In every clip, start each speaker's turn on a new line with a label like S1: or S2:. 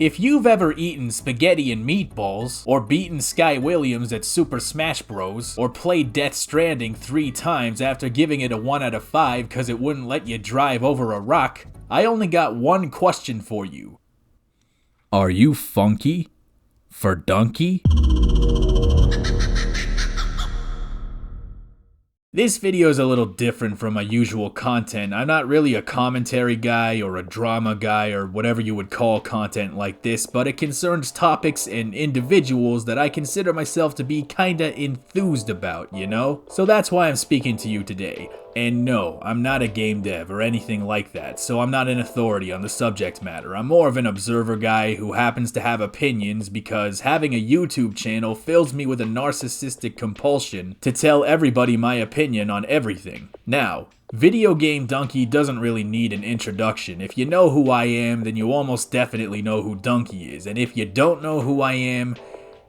S1: If you've ever eaten spaghetti and meatballs, or beaten Sky Williams at Super Smash Bros, or played Death Stranding 3 times after giving it a 1 out of 5 cause it wouldn't let you drive over a rock, I only got one question for you. Are you funky for Dunkey? This video is a little different from my usual content. I'm not really a commentary guy or a drama guy or whatever you would call content like this, but it concerns topics and individuals that I consider myself to be kinda enthused about, you know? So that's why I'm speaking to you today. And no, I'm not a game dev or anything like that, so I'm not an authority on the subject matter. I'm more of an observer guy who happens to have opinions because having a YouTube channel fills me with a narcissistic compulsion to tell everybody my opinion on everything. Now, Video Game Dunkey doesn't really need an introduction. If you know who I am, then you almost definitely know who Dunkey is, and if you don't know who I am,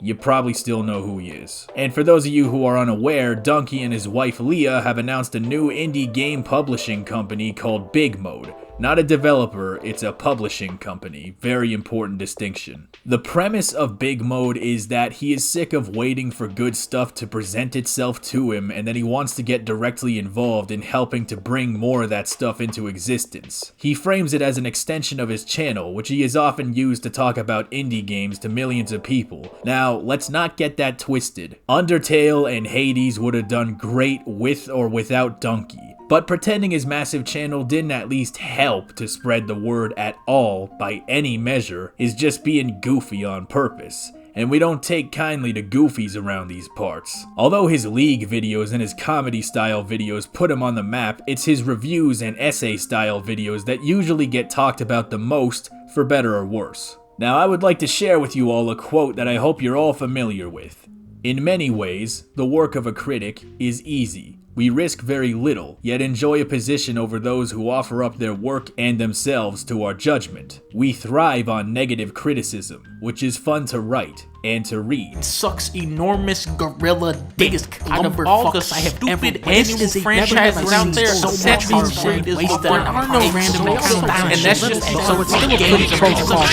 S1: you probably still know who he is. And for those of you who are unaware, Dunkey and his wife Leah have announced a new indie game publishing company called BigMode. Not a developer, it's a publishing company. Very important distinction. The premise of BigMode is that he is sick of waiting for good stuff to present itself to him, and that he wants to get directly involved in helping to bring more of that stuff into existence. He frames it as an extension of his channel, which he has often used to talk about indie games to millions of people. Now, let's not get that twisted. Undertale and Hades would have done great with or without Dunkey. But pretending his massive channel didn't at least help to spread the word at all by any measure is just being goofy on purpose. And we don't take kindly to goofies around these parts. Although his League videos and his comedy style videos put him on the map, it's his reviews and essay style videos that usually get talked about the most, for better or worse. Now I would like to share with you all a quote that I hope you're all familiar with. In many ways, the work of a critic is easy. We risk very little, yet enjoy a position over those who offer up their work and themselves to our judgment. We thrive on negative criticism, which is fun to write and to read.
S2: Sucks enormous gorilla biggest out of all the I have ever annual franchises out there. So much hard is the there are no random encounters, and that's just so it's still a pretty protocol.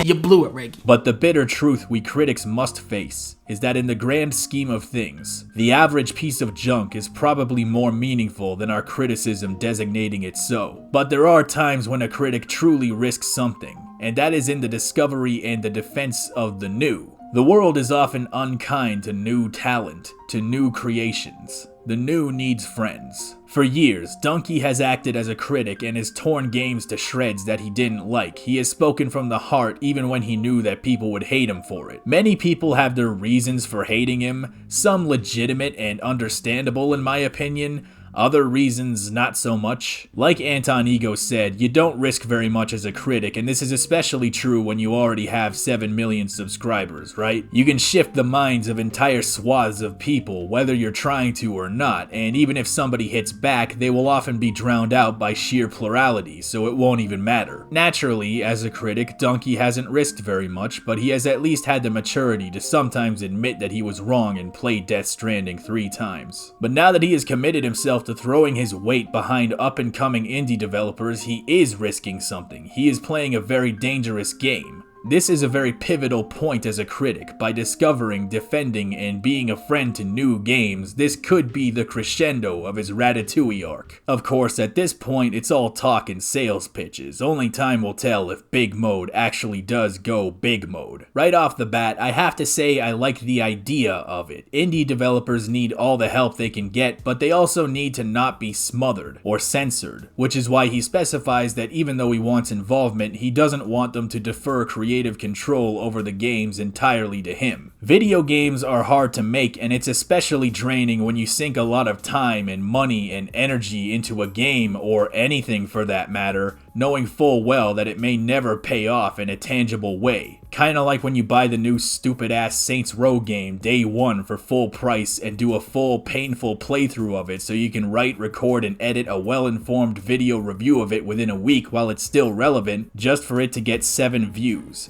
S2: You blew it, Reggie.
S1: But the bitter truth we critics must face is that in the grand scheme of things, the average piece of junk is probably more meaningful than our criticism designating it so. But there are times when a critic truly risks something, and that is in the discovery and the defense of the new. The world is often unkind to new talent, to new creations. The new needs friends. For years, Dunkey has acted as a critic and has torn games to shreds that he didn't like. He has spoken from the heart even when he knew that people would hate him for it. Many people have their reasons for hating him, some legitimate and understandable in my opinion, other reasons not so much. Like Anton said, you don't risk very much as a critic, and this is especially true when you already have 7 million subscribers, right? You can shift the minds of entire swaths of people, whether you're trying to or not, and even if somebody hits back, they will often be drowned out by sheer plurality, so it won't even matter. Naturally, as a critic, Dunkey hasn't risked very much, but he has at least had the maturity to sometimes admit that he was wrong and play Death Stranding 3 times. But now that he has committed himself to throwing his weight behind up-and-coming indie developers, he is risking something. He is playing a very dangerous game. This is a very pivotal point as a critic. By discovering, defending, and being a friend to new games, this could be the crescendo of his Ratatouille arc. Of course, at this point, it's all talk and sales pitches. Only time will tell if BigMode actually does go big mode. Right off the bat, I have to say I like the idea of it. Indie developers need all the help they can get, but they also need to not be smothered or censored, which is why he specifies that even though he wants involvement, he doesn't want them to defer creative control over the games entirely to him. Video games are hard to make, and it's especially draining when you sink a lot of time and money and energy into a game, or anything for that matter, knowing full well that it may never pay off in a tangible way. Kinda like when you buy the new stupid ass Saints Row game day one for full price and do a full painful playthrough of it so you can write, record, and edit a well-informed video review of it within a week while it's still relevant, just for it to get 7 views.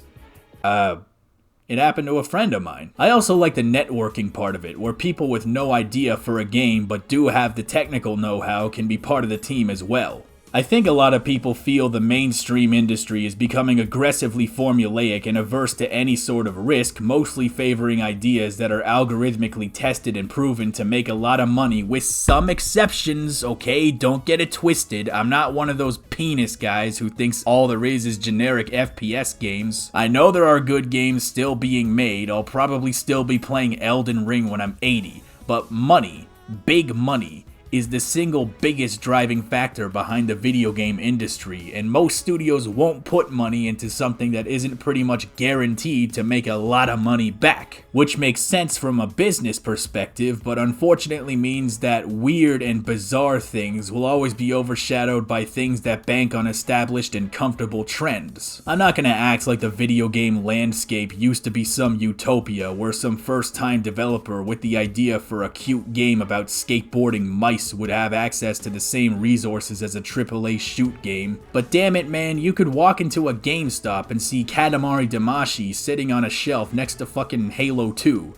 S1: It happened to a friend of mine. I also like the networking part of it, where people with no idea for a game but do have the technical know-how can be part of the team as well. I think a lot of people feel the mainstream industry is becoming aggressively formulaic and averse to any sort of risk, mostly favoring ideas that are algorithmically tested and proven to make a lot of money, with some exceptions, okay? Don't get it twisted. I'm not one of those penis guys who thinks all there is generic FPS games. I know there are good games still being made. I'll probably still be playing Elden Ring when I'm 80, but money, big money, is the single biggest driving factor behind the video game industry, and most studios won't put money into something that isn't pretty much guaranteed to make a lot of money back. Which makes sense from a business perspective, but unfortunately means that weird and bizarre things will always be overshadowed by things that bank on established and comfortable trends. I'm not gonna act like the video game landscape used to be some utopia where some first-time developer with the idea for a cute game about skateboarding mice would have access to the same resources as a AAA shoot game, but damn it man, you could walk into a GameStop and see Katamari Damacy sitting on a shelf next to fucking Halo 2.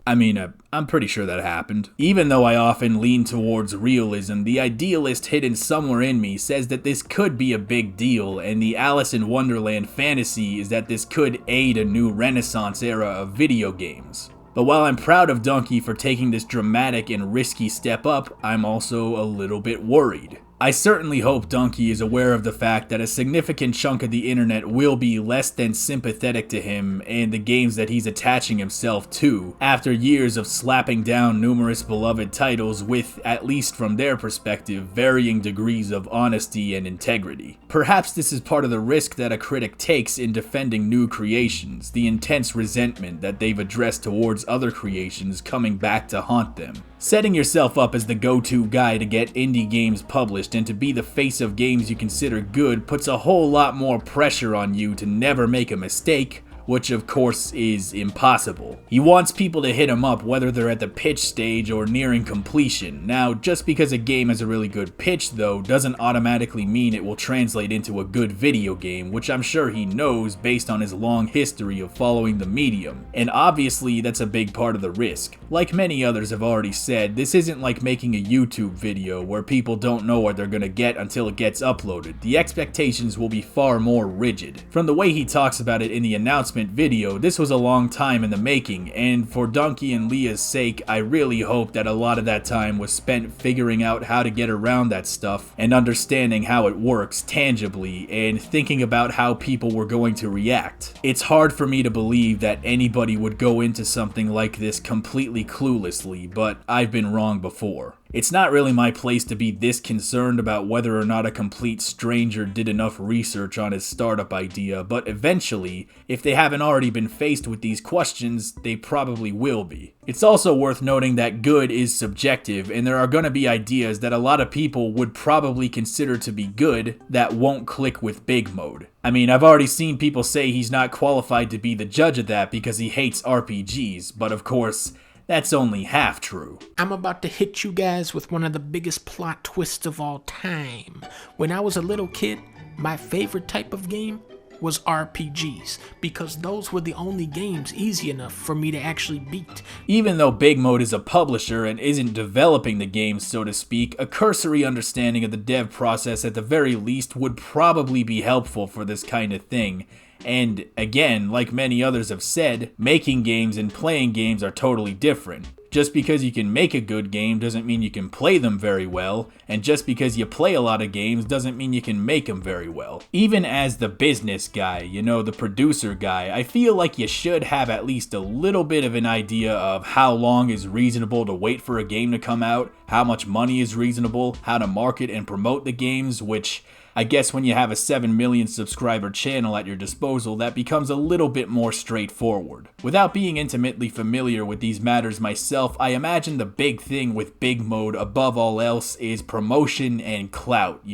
S1: I mean, I'm pretty sure that happened. Even though I often lean towards realism, the idealist hidden somewhere in me says that this could be a big deal, and the Alice in Wonderland fantasy is that this could aid a new renaissance era of video games. But while I'm proud of Dunkey for taking this dramatic and risky step up, I'm also a little bit worried. I certainly hope Dunkey is aware of the fact that a significant chunk of the internet will be less than sympathetic to him and the games that he's attaching himself to, after years of slapping down numerous beloved titles with, at least from their perspective, varying degrees of honesty and integrity. Perhaps this is part of the risk that a critic takes in defending new creations, the intense resentment that they've addressed towards other creations coming back to haunt them. Setting yourself up as the go-to guy to get indie games published and to be the face of games you consider good puts a whole lot more pressure on you to never make a mistake, which of course is impossible. He wants people to hit him up whether they're at the pitch stage or nearing completion. Now, just because a game has a really good pitch though doesn't automatically mean it will translate into a good video game, which I'm sure he knows based on his long history of following the medium. And obviously that's a big part of the risk. Like many others have already said, this isn't like making a YouTube video where people don't know what they're gonna get until it gets uploaded. The expectations will be far more rigid. From the way he talks about it in the announcement video, this was a long time in the making, and for Dunkey and Leah's sake, I really hope that a lot of that time was spent figuring out how to get around that stuff and understanding how it works tangibly and thinking about how people were going to react. It's hard for me to believe that anybody would go into something like this completely cluelessly, but I've been wrong before. It's not really my place to be this concerned about whether or not a complete stranger did enough research on his startup idea, but eventually, if they haven't already been faced with these questions, they probably will be. It's also worth noting that good is subjective, and there are going to be ideas that a lot of people would probably consider to be good that won't click with BigMode. I mean, I've already seen people say he's not qualified to be the judge of that because he hates RPGs, but of course, that's only half true.
S2: I'm about to hit you guys with one of the biggest plot twists of all time. When I was a little kid, my favorite type of game was RPGs, because those were the only games easy enough for me to actually beat.
S1: Even though BigMode is a publisher and isn't developing the games, so to speak, a cursory understanding of the dev process at the very least would probably be helpful for this kind of thing. And again, like many others have said, making games and playing games are totally different. Just because you can make a good game doesn't mean you can play them very well, and just because you play a lot of games doesn't mean you can make them very well. Even as the business guy, the producer guy, I feel like you should have at least a little bit of an idea of how long is reasonable to wait for a game to come out, how much money is reasonable, how to market and promote the games, which I guess when you have a 7 million subscriber channel at your disposal, that becomes a little bit more straightforward. Without being intimately familiar with these matters myself, I imagine the big thing with BigMode above all else is promotion and clout,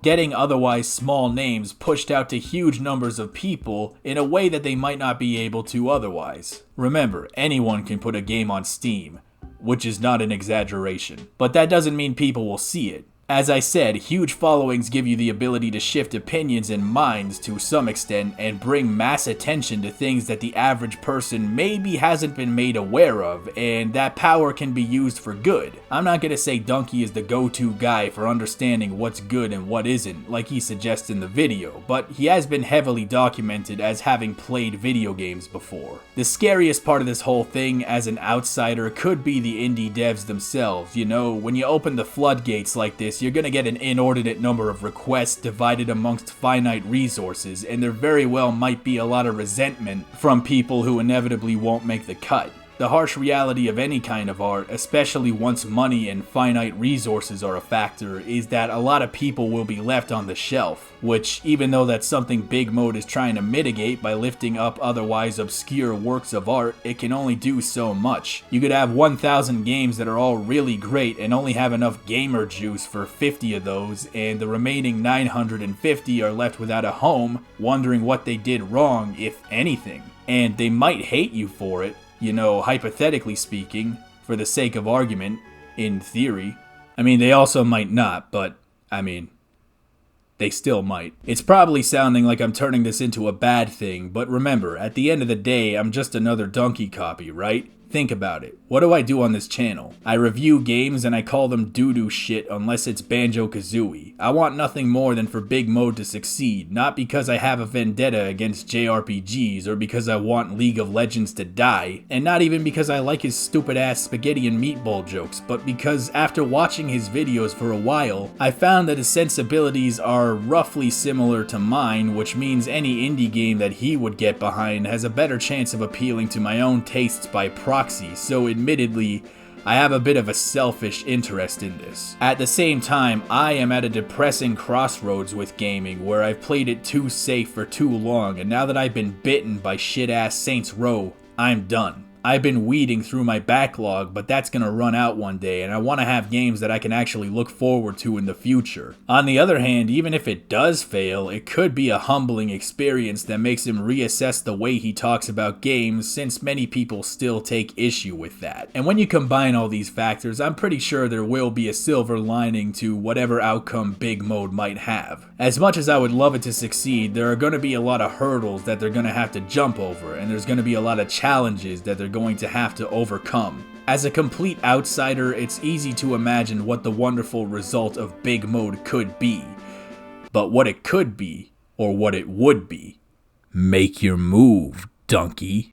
S1: Getting otherwise small names pushed out to huge numbers of people in a way that they might not be able to otherwise. Remember, anyone can put a game on Steam, which is not an exaggeration. But that doesn't mean people will see it. As I said, huge followings give you the ability to shift opinions and minds to some extent and bring mass attention to things that the average person maybe hasn't been made aware of, and that power can be used for good. I'm not gonna say Dunkey is the go-to guy for understanding what's good and what isn't, like he suggests in the video, but he has been heavily documented as having played video games before. The scariest part of this whole thing as an outsider could be the indie devs themselves. You know, when you open the floodgates like this, you're gonna get an inordinate number of requests divided amongst finite resources, and there very well might be a lot of resentment from people who inevitably won't make the cut. The harsh reality of any kind of art, especially once money and finite resources are a factor, is that a lot of people will be left on the shelf, which, even though that's something BigMode is trying to mitigate by lifting up otherwise obscure works of art, it can only do so much. You could have 1,000 games that are all really great and only have enough gamer juice for 50 of those, and the remaining 950 are left without a home, wondering what they did wrong, if anything. And they might hate you for it. You know, hypothetically speaking, for the sake of argument, in theory. I mean, they also might not, but, I mean, they still might. It's probably sounding like I'm turning this into a bad thing, but remember, at the end of the day, I'm just another Dunkey copy, right? Think about it. What do I do on this channel? I review games and I call them doo-doo shit unless it's Banjo-Kazooie. I want nothing more than for BigMode to succeed, not because I have a vendetta against JRPGs or because I want League of Legends to die, and not even because I like his stupid ass spaghetti and meatball jokes, but because after watching his videos for a while, I found that his sensibilities are roughly similar to mine, which means any indie game that he would get behind has a better chance of appealing to my own tastes by proxy, so admittedly, I have a bit of a selfish interest in this. At the same time, I am at a depressing crossroads with gaming where I've played it too safe for too long, and now that I've been bitten by shit-ass Saints Row, I'm done. I've been weeding through my backlog, but that's gonna run out one day, and I want to have games that I can actually look forward to in the future. On the other hand, even if it does fail, it could be a humbling experience that makes him reassess the way he talks about games, since many people still take issue with that. And when you combine all these factors, I'm pretty sure there will be a silver lining to whatever outcome BigMode might have. As much as I would love it to succeed, there are gonna be a lot of hurdles that they're gonna have to jump over, and there's gonna be a lot of challenges that they're going to have to overcome. As a complete outsider, it's easy to imagine what the wonderful result of BigMode could be. But what it could be, or what it would be, make your move, Dunkey.